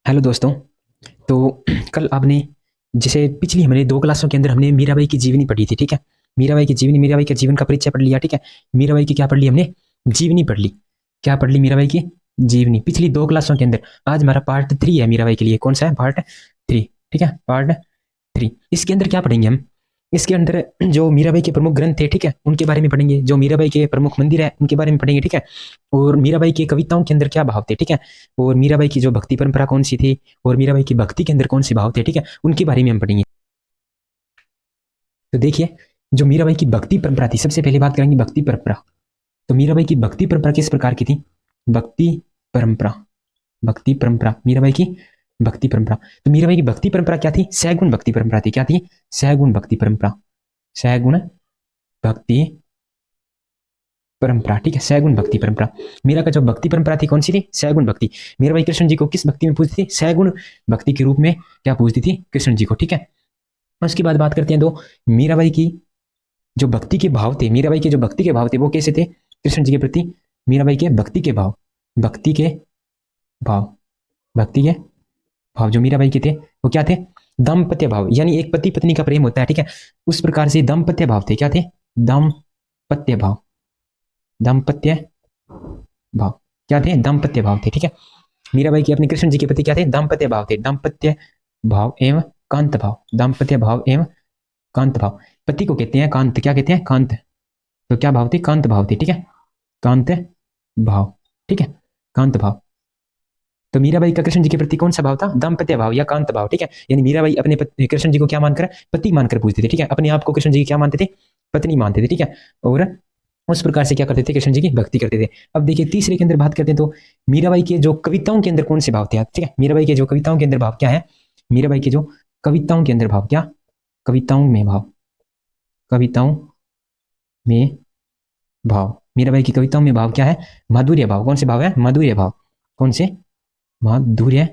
Hello दोस्तों। तो कल आपने जैसे पिछली हमने दो क्लासों के अंदर हमने मीराबाई की जीवनी पढ़ी थी, ठीक है। मीराबाई की जीवनी, मीराबाई के जीवन का परिचय पढ़ लिया, ठीक है। मीराबाई की क्या पढ़ ली हमने? जीवनी पढ़ ली। क्या पढ़ ली? मीराबाई की जीवनी पिछली दो क्लासों के अंदर। आज हमारा पार्ट 3 है मीराबाई के लिए। कौन सा है? पार्ट 3, ठीक है, पार्ट 3। इसके अंदर क्या पढ़ेंगे हम? इसके अंदर जो मीराबाई के प्रमुख ग्रंथ थे, ठीक है, उनके बारे में पढ़ेंगे। जो मीराबाई के प्रमुख मंदिर है उनके बारे में पढ़ेंगे, ठीक है। और मीराबाई की कविताओं के अंदर क्या भाव थे, ठीक है। और मीराबाई की जो भक्ति परंपरा कौन सी थी, और मीराबाई की भक्ति के अंदर कौन से भाव थे, ठीक है, उनके बारे में हम पढ़ेंगे। तो देखिए, जो मीराबाई की भक्ति परंपरा थी, सबसे पहले बात करेंगे भक्ति परंपरा। तो मीराबाई की भक्ति परंपरा किस प्रकार की थी? भक्ति परंपरा, भक्ति परंपरा, मीराबाई की भक्ति परंपरा। तो मीराबाई की भक्ति परंपरा क्या थी? सहगुण भक्ति परंपरा थी। क्या थी? सहगुण भक्ति परंपरा, सहगुण भक्ति परंपरा, ठीक है, सहगुण भक्ति परंपरा। मीरा का जो भक्ति परंपरा थी कौन सी थी? सहगुण भक्ति। मीराबाई कृष्ण जी को किस भक्ति में पूजती थी? सहगुण भक्ति के रूप में क्या पूजती थी? कृष्ण जी को, ठीक है। उसके बाद बात करते हैं तो मीराबाई की जो भक्ति के भाव थे, मीराबाई के जो भक्ति के भाव थे वो कैसे थे कृष्ण जी के प्रति? मीराबाई के भक्ति के भाव, भक्ति के भाव, भक्ति के भाव जो मीराबाई के थे वो क्या थे? दाम्पत्य भाव, यानी एक पति पत्नी का प्रेम होता है, ठीक है, उस प्रकार से दाम्पत्य भाव थे। क्या थे? दाम्पत्य भाव, दाम्पत्य भाव क्या थे? दाम्पत्य भाव थे, ठीक है। मीराबाई की अपने कृष्ण जी के प्रति क्या थे? दाम्पत्य भाव थे। दाम्पत्य भाव एवं कांत भाव, दाम्पत्य भाव एवं कांत भाव। पति को कहते हैं कांत। क्या कहते हैं? कांत। तो क्या भाव थे? कांत भाव थे, ठीक है, कांत भाव, ठीक है, कांत भाव। तो मीराबाई का कृष्ण जी के प्रति कौन सा भाव था? दाम्पत्य भाव या कांत भाव, ठीक है। यानी मीराबाई अपने कृष्ण जी को क्या मानकर? पति मानकर पूजते थे, ठीक है। अपने आप को कृष्ण जी क्या मानते थे? पत्नी मानते थे, ठीक है। और उस प्रकार से क्या करते थे? कृष्ण जी की भक्ति करते थे। अब देखिए तीसरे के अंदर बात करते हैं तो मीराबाई के जो कविताओं के अंदर कौन से भाव थे, ठीक है। मीराबाई के जो कविताओं के अंदर भाव क्या है? मीराबाई के जो कविताओं के अंदर भाव क्या? कविताओं में भाव, कविताओं में भाव। मीराबाई की कविताओं में भाव क्या है? माधुर्य भाव। कौन से भाव है? माधुर्य भाव। कौन से? माधुर्य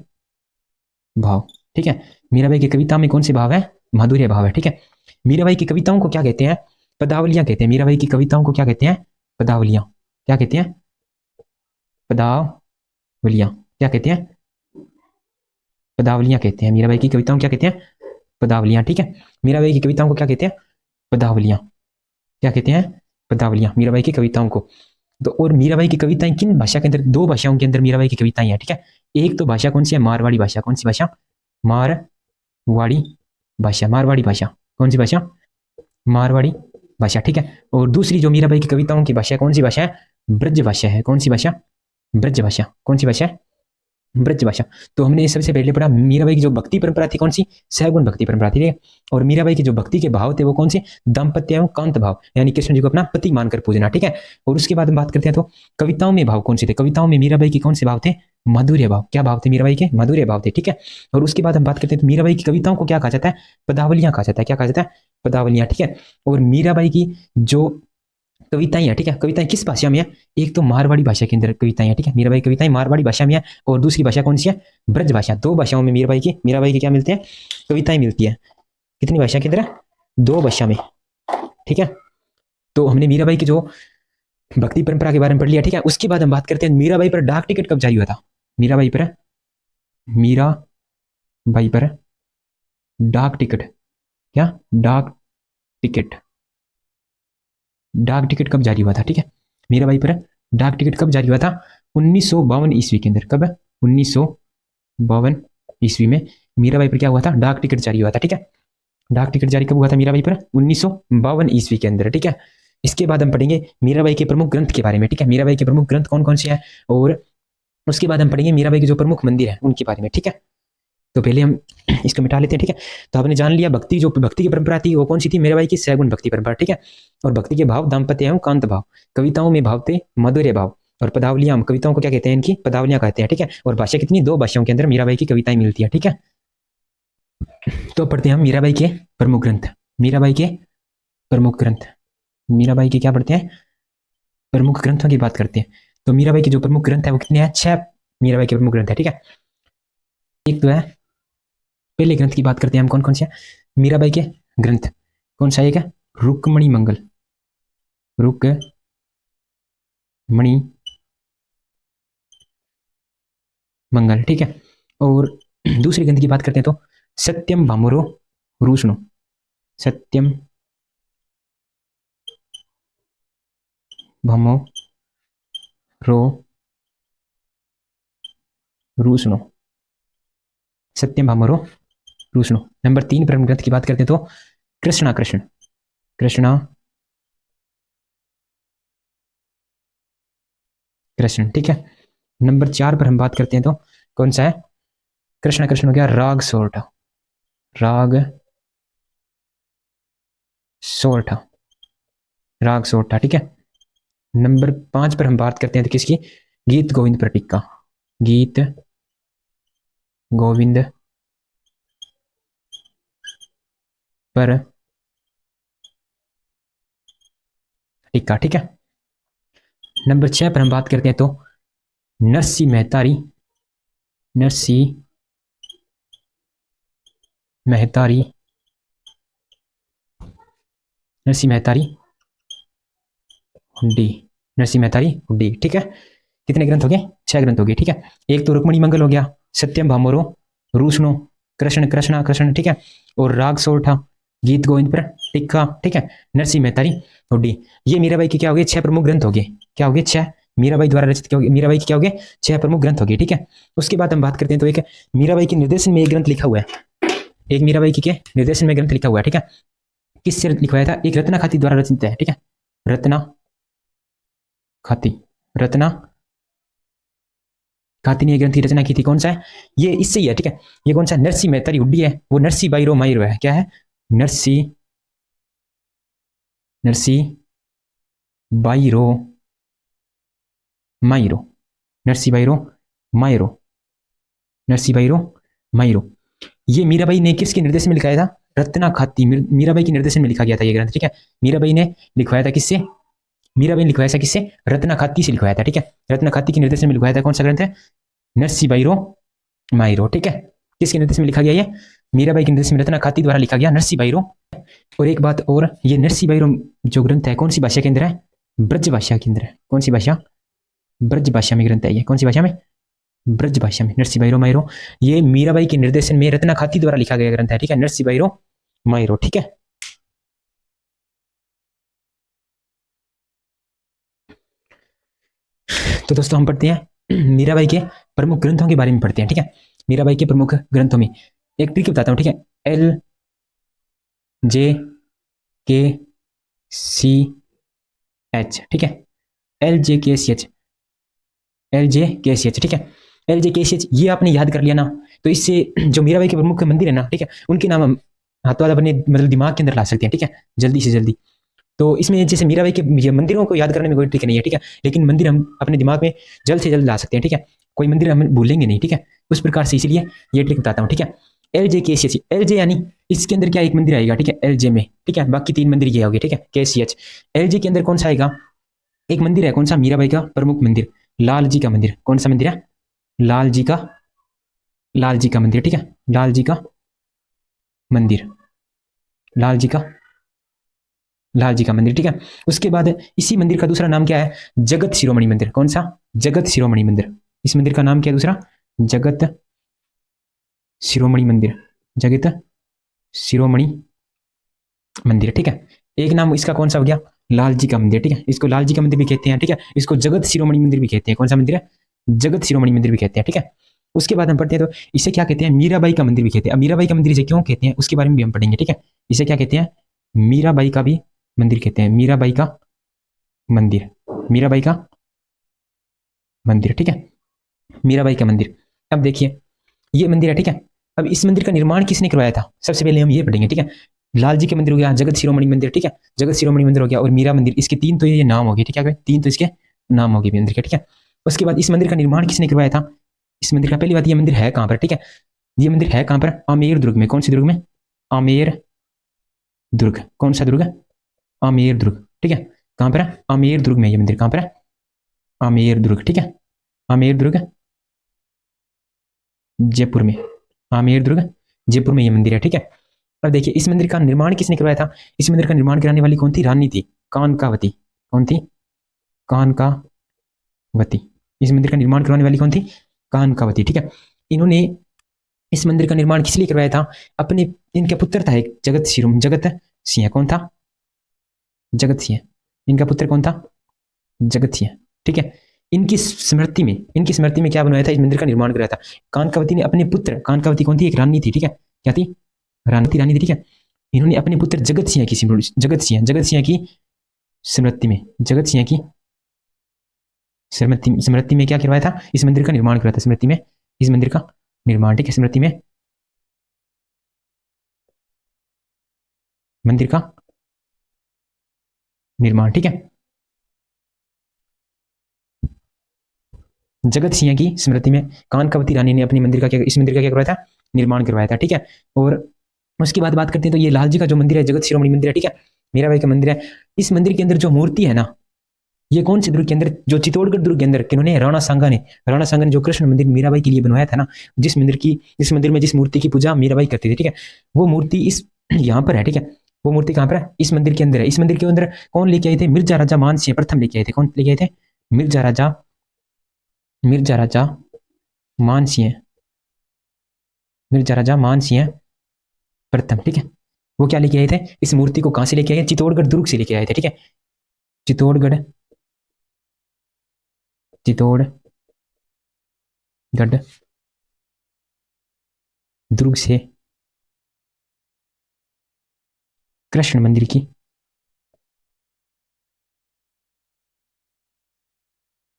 भाव, ठीक है। मीराबाई की कविता में कौन से भाव है? माधुर्य भाव है, ठीक है। मीराबाई की कविताओं को क्या कहते हैं? पदावलियां कहते हैं। मीराबाई की कविताओं को क्या कहते हैं? पदावलियां। क्या कहते हैं? पदावलियां। क्या कहते हैं? पदावलियां कहते हैं। मीराबाई की कविताओं क्या कहते हैं? पदावलियां, ठीक है। मीराबाई की कविताओं को क्या कहते हैं? पदावलियां। क्या कहते हैं? पदावलियां, मीराबाई की कविताओं को। तो और मीराबाई की कविताएं किन भाषा के अंदर? दो भाषाओं के अंदर मीराबाई की कविताएं हैं, ठीक है। एक तो भाषा कौन सी है? मारवाड़ी भाषा। कौन सी भाषा? मारवाड़ी भाषा, मारवाड़ी भाषा। कौन सी भाषा? मारवाड़ी भाषा, ठीक है। और दूसरी जो मीराबाई की कविताओं की भाषा है, कौन सी भाषा है? ब्रज भाषा है। कौन सी भाषा? ब्रज भाषा। कौन सी भाषा है? ब्रज भाषा। तो हमने सबसे पहले पढ़ा मीराबाई की जो भक्ति परंपरा थी कौन सी? सहगुण भक्ति परंपरा थी, ठीक है। और मीराबाई के जो भक्ति के भाव थे वो कौन से? दाम्पत्य एवं कांत भाव, यानी कृष्ण जी को अपना पति मानकर पूजना, ठीक है। और उसके बाद हम बात करते हैं तो कविताओं में भाव कौन से थे? कविताओं में मीराबाई के कौन से भाव थे? माधुर्य भाव। क्या भाव थे मीराबाई के? माधुर्य भाव थे, ठीक है। और उसके बाद हम बात करते हैं तो मीराबाई की कविताओं को क्या कहा जाता है? पदावलियां कहा जाता है। क्या कहा जाता है? पदावलियां, ठीक है। और मीराबाई की जो कविताएं हैं, ठीक है, कविताएं किस भाषा में है? एक तो मारवाड़ी भाषा के अंदर कविताएं हैं, ठीक है। मीराबाई कविताएं मारवाड़ी भाषा में है। और दूसरी भाषा कौन सी है? ब्रज भाषा। दो भाषाओं में मीराबाई की क्या मिलते हैं? कविताएं मिलती है। कितनी भाषा के अंदर? दो भाषा में, ठीक है। तो हमने मीराबाई की जो भक्ति परंपरा के बारे में पढ़ लिया, ठीक है। उसके बाद हम बात करते हैं मीराबाई पर डाक टिकट कब जारी हुआ था? मीराबाई पर, मीराबाई पर डाक टिकट, क्या? डाक टिकट, डाक टिकट कब जारी हुआ था, ठीक है। मीराबाई पर डाक टिकट कब जारी हुआ था? 1952 ईस्वी के अंदर। कब? 1952 ईस्वी में मीराबाई पर क्या हुआ था? डाक टिकट जारी हुआ था, ठीक है। डाक टिकट जारी कब हुआ था मीराबाई पर? 1952 ईस्वी के अंदर, ठीक है। इसके बाद हम पढ़ेंगे मीराबाई के प्रमुख ग्रंथ के बारे में, ठीक है। मीराबाई के प्रमुख ग्रंथ कौन कौन से हैं, और उसके बाद हम पढ़ेंगे मीराबाई के जो प्रमुख मंदिर हैं उनके बारे में, ठीक है। तो पहले हम इसको मिटा लेते हैं, ठीक है। तो आपने जान लिया भक्ति, जो भक्ति की परंपरा थी वो कौन सी थी? मीराबाई की सहगुण भक्ति परंपरा, ठीक है। और भक्ति के भाव दाम्पत्य एवं कांत भाव। कविताओं में भाव थे मधुर्य भाव। और पदावलियां, हम कविताओं को क्या कहते हैं? इनकी पदावलियां कहते हैं, ठीक है। और भाषा कितनी? दो भाषाओं के अंदर मीराबाई की कविताएं मिलती है, ठीक है। तो पढ़ते हैं हम मीराबाई के प्रमुख ग्रंथ। मीराबाई के प्रमुख ग्रंथ, मीराबाई के क्या पढ़ते हैं? प्रमुख ग्रंथों की बात करते हैं। तो मीराबाई के जो प्रमुख ग्रंथ है वो कितने हैं? 6 मीराबाई के प्रमुख ग्रंथ है, ठीक है। एक तो है, पहले ग्रंथ की बात करते हैं हम, कौन कौन से हैं मीराबाई के ग्रंथ? कौन सा? एक है रुक्मणी मंगल, रुक्मणी मंगल, ठीक है। और दूसरे ग्रंथ की बात करते हैं तो सत्यम भामरो रूष्णु, सत्यम भामो रो रूष्णु, सत्यम भामरो रूष्णु। नंबर 3 पर हम ग्रंथ की बात करते हैं तो कृष्णा कृष्ण, कृष्णा कृष्ण, ठीक है। नंबर 4 पर हम बात करते हैं तो कौन सा है, कृष्णा कृष्ण हो गया राग सोरठा, राग सोरठा, राग सोरठा, ठीक है। नंबर 5 पर हम बात करते हैं तो किसकी, गीत गोविंद पर टिक्का, गीत गोविंद पर टिक्का, ठीक है। नंबर 6 पर हम बात करते हैं तो नरसी मेहतारी, नरसी मेहतारी, नरसी मेहतारी हुड्डी, नरसी मेहतारी हुड्डी, ठीक है। कितने ग्रंथ हो गए, 6 ग्रंथ हो गए, ठीक है। एक तो रुक्मणी मंगल हो गया, सत्यम भामोरो रूष्णु, कृष्ण कृष्णा कृष्ण, ठीक है, और राग सोरठा, गीत गोविंद पर टिक्का, ठीक है, नरसी मेहतारी हुड्डी। ये मीराबाई के क्या हो गए, 6 प्रमुख ग्रंथ हो गए, क्या हो गए 6, मीराबाई द्वारा रचित क्या हो गए, मीराबाई के क्या हो गए 6 प्रमुख ग्रंथ हो गए, ठीक है। उसके बाद हम बात करते हैं तो एक मीराबाई के निर्देशन में एक ग्रंथ लिखा हुआ है, एक मीराबाई के निर्देशन में ग्रंथ लिखा हुआ है, ठीक है। किससे लिखवाया था, एक रत्ना खाती द्वारा रचित है, ठीक है, रत्ना खाती, रत्ना खाती ने ग्रंथ की रचना की थी, कौन सा है, ये इससे ही है, ठीक है। ये कौन सा, नरसी मेहतारी हुड्डी है, वो नरसी बाईरो माईरो है, क्या है, नरसी, नरसी बाईरो माईरो, नरसी बाईरो माईरो, नरसी बाईरो माईरो। ये मीराबाई ने किसके निर्देशन में लिखाया था, रत्ना खाती, मीराबाई के निर्देशन में लिखा गया था ये ग्रंथ, ठीक है। मीराबाई ने लिखवाया था किससे, मीराबाई ने लिखवाया था किससे, रत्ना खाती से लिखवाया था, ठीक है। रत्ना खाती के निर्देशन में लिखवाया था, कौन सा ग्रंथ है, नरसी बाईरो माईरो, ठीक है। किसके निर्देशन में लिखा गया, ये मीराबाई के निर्देशन में रत्ना खाती द्वारा लिखा गया, नरसी बाईरो। और एक बात और, ये नरसी बाईरो जो ग्रंथ है कौन सी भाषा के अंदर है, ब्रज भाषा के अंदर है, कौन सी भाषा, ब्रज भाषा में ग्रंथ है ये, कौन सी भाषा में, ब्रज भाषा में, नरसी बाईरो माईरो। ये मीराबाई के निर्देशन में रत्ना खाती द्वारा लिखा गया ग्रंथ है, ठीक है, नरसी बाईरो माईरो, ठीक है। तो दोस्तों हम पढ़ते हैं मीराबाई के प्रमुख ग्रंथों के बारे में पढ़ते हैं, ठीक है। मीराबाई के प्रमुख ग्रंथों में एक ट्रिक बताता हूं, ठीक है, एल जे के सी एच, ठीक है, एल जे के सी एच, एल जे के सी एच, ठीक है, एल जे के सी एच, ये आपने याद कर लिया ना, तो इससे जो मीराबाई के प्रमुख मंदिर है ना, ठीक है, उनके नाम हम हाथों हाथ अपने मतलब दिमाग के अंदर ला सकते हैं, ठीक है, जल्दी से जल्दी। तो इसमें जैसे मीराबाई के ये मंदिरों को याद करने में कोई ट्रिक नहीं है, ठीक है, लेकिन मंदिर हम अपने दिमाग में जल्द से जल्द ला सकते हैं, ठीक है, कोई मंदिर हम भूलेंगे नहीं, ठीक है, उस प्रकार से, इसलिए ये ट्रिक बताता हूँ, ठीक है। एल जे के सी एच, एल जे यानी इसके अंदर क्या एक मंदिर आएगा, ठीक है, एल जे में, ठीक है, बाकी 3 मंदिर ये हो गए, ठीक है, के सी एच। एल जे के अंदर कौन सा आएगा, एक मंदिर है, कौन सा, मीराबाई का प्रमुख मंदिर, लाल जी का मंदिर, कौन सा मंदिर है, लाल जी का, लाल जी का मंदिर, ठीक है, लाल जी का मंदिर, लाल जी का, लाल जी का मंदिर, ठीक है। उसके बाद इसी मंदिर का दूसरा नाम क्या है, जगत शिरोमणि मंदिर, कौन सा, जगत शिरोमणि मंदिर, इस मंदिर का नाम क्या है दूसरा, जगत शिरोमणि मंदिर, जगत शिरोमणि मंदिर, ठीक है। एक नाम इसका कौन सा हो गया, लाल जी का मंदिर, ठीक है, इसको लाल जी का मंदिर भी कहते हैं, ठीक है, इसको जगत शिरोमणि मंदिर भी कहते हैं, कौन सा मंदिर है, जगत शिरोमणि मंदिर भी कहते हैं, ठीक है। उसके बाद हम पढ़ते हैं तो इसे क्या कहते हैं, मीराबाई का मंदिर भी कहते हैं। अब मीराबाई का मंदिर इसे क्यों कहते हैं उसके बारे में भी हम पढ़ेंगे, ठीक है। इसे क्या कहते हैं, मीराबाई का भी मंदिर कहते हैं, मीराबाई का मंदिर, मीराबाई का मंदिर, ठीक है, मीराबाई का मंदिर। अब देखिए ये मंदिर है, ठीक है। अब इस मंदिर का निर्माण किसने करवाया था, सबसे पहले हम ये पढ़ेंगे, ठीक है। लाल जी के मंदिर हो गया, जगत शिरोमणि मंदिर, ठीक है, जगत शिरोमणि मंदिर हो गया, और मीरा मंदिर, इसके 3 तो ये नाम हो गए, ठीक है, 3 तो इसके नाम हो गए मंदिर के, ठीक है। उसके बाद इस मंदिर का निर्माण किसने करवाया था, इस मंदिर का, पहली बात ये मंदिर है कहां पर, ठीक है, ये मंदिर है कहां पर, आमेर दुर्ग में, कौन सी दुर्ग में, आमेर दुर्ग, कौन सा दुर्ग, आमेर दुर्ग, ठीक है, कहां पर है, आमेर दुर्ग में ये मंदिर, कहां पर है, आमेर दुर्ग, ठीक है, आमेर दुर्ग जयपुर में, आमेर दुर्ग जयपुर में ये मंदिर है, ठीक है। अब देखिए इस मंदिर का निर्माण किसने करवाया था, इस मंदिर का निर्माण कराने वाली कौन थी, रानी थी कानकावती, कौन थी, कानकावती, इस मंदिर का निर्माण करवाने वाली कौन थी, कानकावती, ठीक है। इन्होंने इस मंदिर का निर्माण किस लिए करवाया था? अपने, इनका पुत्र था एक जगत सिंह। जगत सिंह कौन था? जगत सिंह। इनका पुत्र कौन था? जगत सिंह। ठीक है। इनकी स्मृति में क्या बनवाया था? इस मंदिर का निर्माण कराया था। कानकावती ने अपने पुत्र, कानकावती कौन थी? एक रानी थी। ठीक है, क्या थी? रानी थी। ठीक है। इन्होंने अपने पुत्र जगत सिंह की स्मृति में, जगत सिंह की स्मृति में क्या करवाया था? इस मंदिर का निर्माण कराया था। स्मृति में इस मंदिर का निर्माण। ठीक है, स्मृति में मंदिर का निर्माण। ठीक है, जगत सिंह की स्मृति में कानकावती रानी ने अपने मंदिर का क्या, इस मंदिर का क्या करवाया था? निर्माण करवाया था। ठीक है। और उसके बाद बात करते हैं तो ये लाल जी का जो मंदिर है, जगत शिरोमणि मंदिर है। ठीक है, मीराबाई का मंदिर है। इस मंदिर के अंदर जो मूर्ति है ना, ये कौन से दुर्ग के अंदर? जो चित्तौड़गढ़ दुर्ग के अंदर किन्होंने? राणा सांगा ने जो कृष्ण मंदिर मीराबाई के लिए बनवाया था ना, इस मंदिर में जिस मूर्ति की पूजा मीराबाई करती थी, ठीक है, वो मूर्ति इस यहाँ पर है। ठीक है, वो मूर्ति कहाँ पर है? इस मंदिर के अंदर है। इस मंदिर के अंदर कौन लेके आए थे? मिर्जा राजा मान सिंह प्रथम लेके आए थे। कौन लेके आए थे? मिर्जा राजा मान सिंह, मिर्जा राजा मान सिंह प्रथम। ठीक है, वो क्या लेके आए थे? इस मूर्ति को कहां से लेके आए? चित्तौड़गढ़ दुर्ग से लेके आए थे। ठीक है, चित्तौड़गढ़ चित्तौड़गढ़ दुर्ग से कृष्ण मंदिर की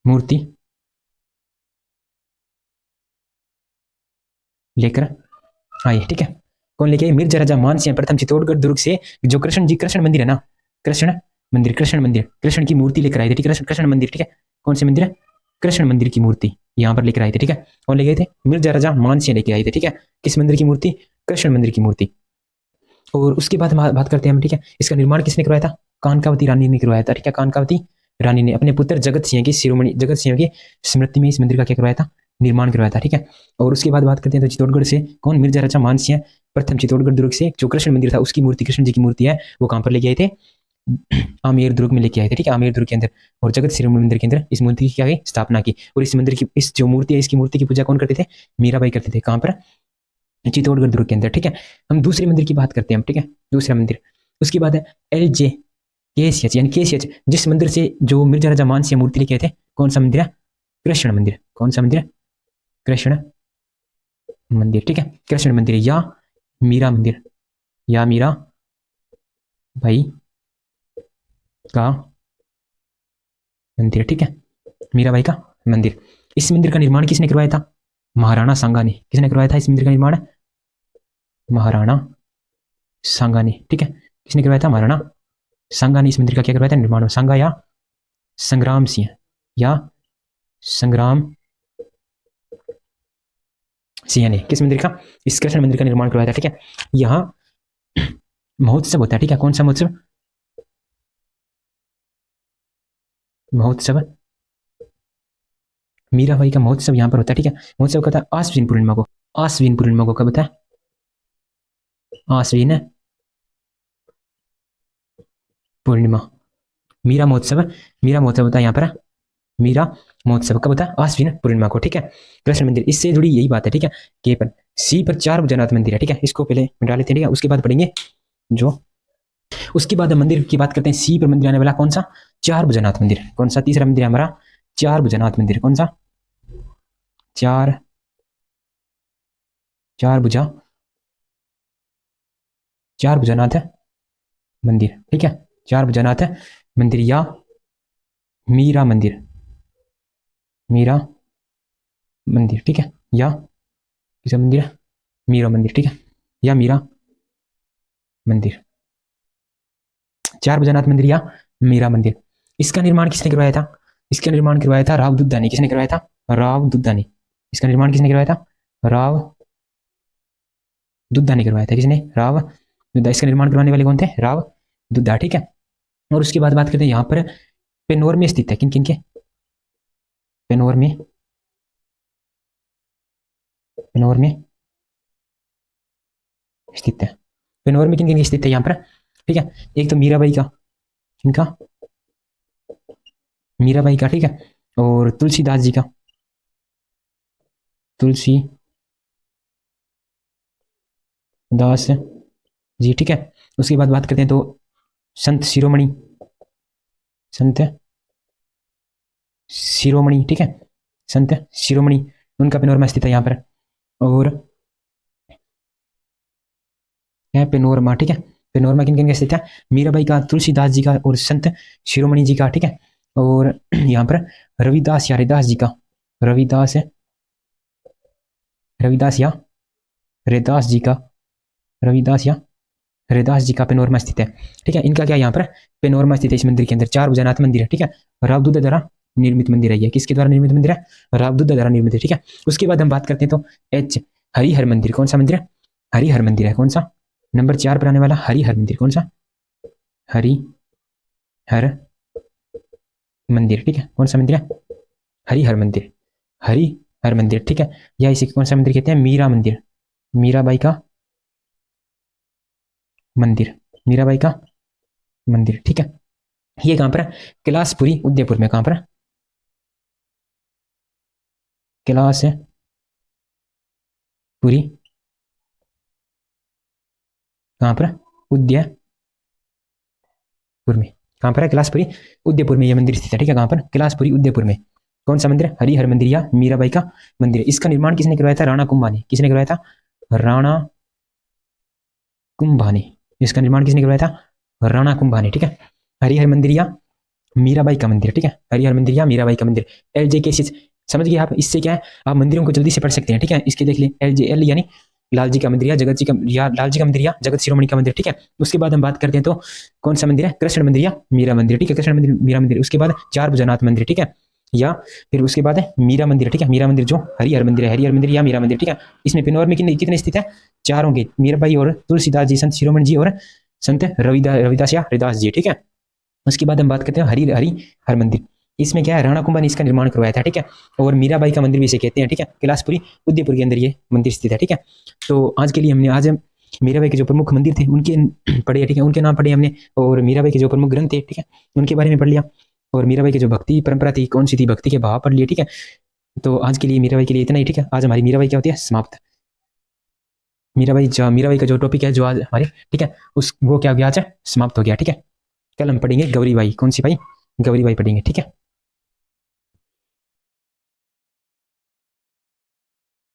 मूर्ति लेकर आए। ठीक है, कौन लेके आए? मिर्जा राजा मान सिंह प्रथम चित्तौड़गढ़ दुर्ग से जो कृष्ण मंदिर है ना, कृष्ण की मूर्ति लेकर आए थे। ठीक है, कृष्ण मंदिर। ठीक है, कौन से मंदिर है? कृष्ण मंदिर की मूर्ति यहां पर लेकर आए थे। ठीक है, कौन लेके आए थे? मिर्जा राजा मान सिंह लेके आए थे। ठीक है, किस मंदिर की मूर्ति? कृष्ण मंदिर की मूर्ति। और उसके बाद हम बात करते हैं हम। ठीक है, इसका निर्माण किसने करवाया था? कानकावती रानी ने करवाया था। ठीक है, कानकावती रानी ने अपने पुत्र जगत सिंह की स्मृति में इस मंदिर का क्या करवाया था? निर्माण करवाया था। ठीक है, और उसके बाद बात करते हैं तो चित्तौड़गढ़ से कौन? मिर्जा राजा मान सिंह प्रथम चित्तौड़गढ़ दुर्ग से जो कृष्ण मंदिर था उसकी मूर्ति, कृष्ण जी की मूर्ति है, वो कहां पर लेके आए थे? आमेर दुर्ग में लेके आए थे। ठीक है, आमेर दुर्ग के अंदर। और जगत शिरोमणि मंदिर के अंदर इस मूर्ति की क्या की स्थापना की। और इस मंदिर की, इस जो मूर्ति है, इसकी मूर्ति की पूजा कौन करते थे? मीराबाई करते थे। कहां पर? चित्तौड़गढ़ दुर्ग के अंदर। ठीक है, हम दूसरे मंदिर की बात करते हैं हम। ठीक है, दूसरा मंदिर। उसके बाद है LJ KCH यानी KCH, जिस मंदिर से जो मिर्जा राजा मान सिंह मूर्ति लेके आए थे। कौन सा मंदिर है? कृष्ण मंदिर। कौन सा मंदिर है? कृष्ण मंदिर। ठीक है, कृष्ण मंदिर या मीरा मंदिर, या मीरा भाई का मंदिर। ठीक है, मीराबाई का मंदिर। इस मंदिर का निर्माण किसने करवाया था? महाराणा सांगा ने। किसने करवाया था इस मंदिर का निर्माण? महाराणा सांगा ने। ठीक है, किसने करवाया था? महाराणा सांगा ने इस मंदिर का क्या करवाया था? निर्माण। सांगा या संग्राम सिंह, या संग्राम सिंह ने किस मंदिर का? इस कृष्ण मंदिर का निर्माण करवाया था। ठीक है, यहाँ महोत्सव होता है। ठीक है, कौन सा महोत्सव? महोत्सव मीराबाई का महोत्सव यहाँ पर होता है। ठीक है, महोत्सव कब था? आश्विन पूर्णिमा को। आश्विन पूर्णिमा को कब होता है? आश्विन पूर्णिमा। मीरा महोत्सव होता है यहाँ पर। मीरा महोत्सव कब होता है? आश्विन पूर्णिमा को। ठीक है, कृष्ण मंदिर इससे जुड़ी यही बात है। ठीक है, के पर सी पर 4 भुजनाथ मंदिर है। ठीक है, इसको पहले मिटा लेते हैं। ठीक है, उसके बाद पढ़ेंगे जो, उसके बाद मंदिर की बात करते हैं। सी पर मंदिर आने वाला कौन सा? 4 भुजनाथ मंदिर। कौन सा तीसरा मंदिर है हमारा? 4 भुजनाथ मंदिर। कौन सा? चार चार भुजा चार भुजनाथ मंदिर। ठीक है, 4 भुजनाथ मंदिर या मीरा मंदिर, मीरा मंदिर। ठीक है, या किसा मंदिर है? मीरा मंदिर। ठीक है, या मीरा मंदिर। 4 भुजनाथ मंदिर या मीरा मंदिर। इसका निर्माण किसने करवाया था? इसका निर्माण करवाया था राव दुद्धा ने। किसने करवाया था? राव दुद्धा ने। इसका निर्माण किसने करवाया था? राव दुद्धा ने करवाया था। किसने? राव दुद्धा। इसका निर्माण करवाने वाले कौन थे? राव दुद्धा। ठीक है, और उसके बाद बात करते हैं यहाँ पर पेनोर में स्थित है। किन किन के? पेनोर में, पेनोर में स्थित है। पेनोर में किन किन की स्थित है यहाँ पर? ठीक है, एक तो मीराबाई का, इनका मीराबाई का। ठीक है, और तुलसीदास जी का, तुलसी दास जी, ठीक है। उसके बाद बात करते हैं तो संत शिरोमणि, संत शिरोमणि, ठीक है, संत शिरोमणि, उनका पेनोरमा स्थित है यहाँ पर। और है पेनोरमा, ठीक है। पेनोरमा किन किन का स्थित है? मीराबाई का, तुलसीदास जी का और संत शिरोमणि जी का, ठीक है। और यहाँ पर रविदास या रैदास जी का, रविदास है, रविदास या रैदास जी का, रविदास या रैदास जी का पेनोरमा स्थित है, ठीक है। इनका क्या यहाँ पर पेनोरमा स्थित है इस मंदिर के अंदर। 4 भुजानाथ मंदिर है, ठीक है। रावदूत द्वारा निर्मित मंदिर है ये। किसके द्वारा निर्मित मंदिर है? रावदूत द्वारा निर्मित है, ठीक है। उसके बाद हम बात करते हैं तो एच हरिहर मंदिर। कौन सा मंदिर है? हरिहर मंदिर है। कौन सा? नंबर 4 पर आने वाला हरिहर मंदिर। कौन सा? हरिहर मंदिर, ठीक है। कौन सा मंदिर है? हरिहर मंदिर, हरिहर मंदिर, ठीक है। या इसे कौन सा मंदिर कहते हैं? मीरा मंदिर, मीराबाई का मंदिर, मीराबाई का मंदिर, ठीक है। ये कहां पर है? कैलाशपुरी उदयपुर में। कहां पर है? कैलाशपुरी कहां पर है? उदयपुर में। कहां पर है? कैलाशपुरी उदयपुर में ये मंदिर स्थित है, ठीक है। कहां पर? कैलाशपुरी उदयपुर में। कौन सा मंदिर है? हरिहर मंदिर या मीराबाई का मंदिर। इसका निर्माण किसने करवाया था? राणा कुंभा ने। किसने करवाया था? राणा कुंभा ने। इसका निर्माण किसने करवाया था? राणा कुंभा ने, ठीक है। हरिहर मंदिर या मीराबाई का मंदिर, ठीक है। हरिहर मंदिर या मीराबाई का मंदिर। एल जे केसेस, समझ गए आप? इससे क्या है, आप मंदिरों को जल्दी से पढ़ सकते हैं, ठीक है। इसके देख लिए एल जे, एल यानी लाल जी का मंदिर या जगत जी का, या लाल जी का मंदिर या जगत शिरोमणि का मंदिर, ठीक है। उसके बाद हम बात करते हैं तो कौन सा मंदिर है? कृष्ण मंदिर या मीरा मंदिर, ठीक है। कृष्ण मंदिर, मीरा मंदिर। उसके बाद 4 भुजनाथ मंदिर, ठीक है। या फिर उसके बाद है मीरा मंदिर, ठीक है। मीरा मंदिर जो हरिहर मंदिर है, हरिहर मंदिर या मीरा मंदिर, ठीक है। इसमें पिनौर में कितने स्थित है? 4 होंगे, मीराबाई और तुलसीदास जी, संत शिरोमणि जी और संत रविदास या रैदास जी, ठीक है। उसके बाद हम बात करते हैं हरि हरि हर मंदिर। इसमें क्या है? राणा कुंभा ने इसका निर्माण करवाया था, ठीक है। और मीराबाई का मंदिर भी इसे कहते हैं, ठीक है। कैलाशपुरी उदयपुर के अंदर ये मंदिर स्थित है, ठीक है। तो आज के लिए हमने आज मीराबाई के जो प्रमुख मंदिर थे उनके पढ़े, ठीक है, उनके नाम पढ़े हमने। और मीराबाई के जो प्रमुख ग्रंथ थे, ठीक है, उनके बारे में पढ़ लिया। और मीराबाई की जो भक्ति परंपरा थी कौन सी थी, भक्ति के भाव पढ़ लिए, ठीक है। तो आज के लिए मीराबाई के लिए इतना ही, ठीक है। आज हमारी मीराबाई क्या होती है? समाप्त। मीराबाई का जो टॉपिक है जो आज हमारे, ठीक है, उस वो क्या हो गया? आज समाप्त हो गया, ठीक है। कल हम पढ़ेंगे गौरीबाई। कौन सी भाई? गौरीबाई पढ़ेंगे, ठीक है।